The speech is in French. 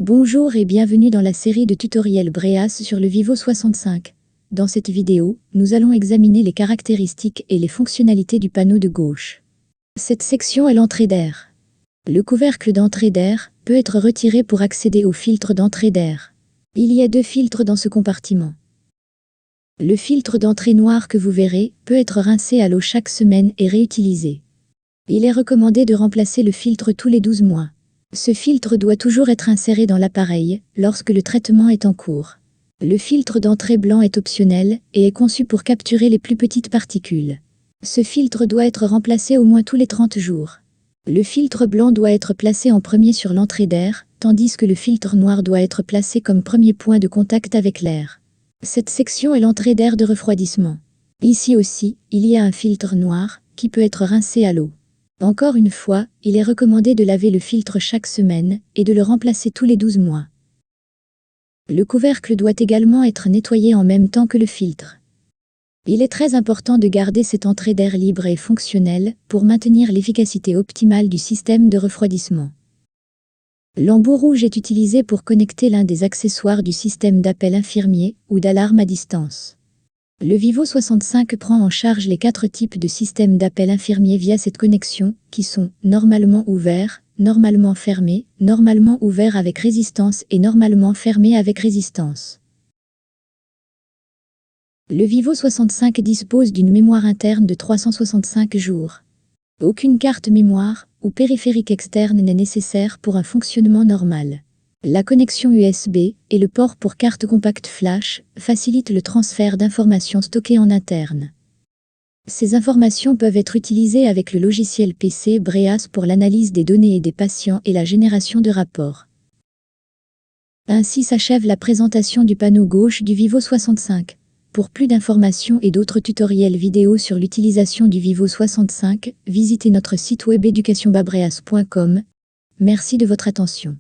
Bonjour et bienvenue dans la série de tutoriels Breas sur le Vivo 65. Dans cette vidéo, nous allons examiner les caractéristiques et les fonctionnalités du panneau de gauche. Cette section est l'entrée d'air. Le couvercle d'entrée d'air peut être retiré pour accéder au filtre d'entrée d'air. Il y a deux filtres dans ce compartiment. Le filtre d'entrée noir que vous verrez peut être rincé à l'eau chaque semaine et réutilisé. Il est recommandé de remplacer le filtre tous les 12 mois. Ce filtre doit toujours être inséré dans l'appareil lorsque le traitement est en cours. Le filtre d'entrée blanc est optionnel et est conçu pour capturer les plus petites particules. Ce filtre doit être remplacé au moins tous les 30 jours. Le filtre blanc doit être placé en premier sur l'entrée d'air, tandis que le filtre noir doit être placé comme premier point de contact avec l'air. Cette section est l'entrée d'air de refroidissement. Ici aussi, il y a un filtre noir qui peut être rincé à l'eau. Encore une fois, il est recommandé de laver le filtre chaque semaine et de le remplacer tous les 12 mois. Le couvercle doit également être nettoyé en même temps que le filtre. Il est très important de garder cette entrée d'air libre et fonctionnelle pour maintenir l'efficacité optimale du système de refroidissement. L'embout rouge est utilisé pour connecter l'un des accessoires du système d'appel infirmier ou d'alarme à distance. Le Vivo 65 prend en charge les 4 types de systèmes d'appel infirmier via cette connexion, qui sont normalement ouverts, normalement fermés, normalement ouverts avec résistance et normalement fermés avec résistance. Le Vivo 65 dispose d'une mémoire interne de 365 jours. Aucune carte mémoire ou périphérique externe n'est nécessaire pour un fonctionnement normal. La connexion USB et le port pour carte compacte flash facilitent le transfert d'informations stockées en interne. Ces informations peuvent être utilisées avec le logiciel PC Breas pour l'analyse des données et des patients et la génération de rapports. Ainsi s'achève la présentation du panneau gauche du Vivo 65. Pour plus d'informations et d'autres tutoriels vidéo sur l'utilisation du Vivo 65, visitez notre site web educationbabreas.com. Merci de votre attention.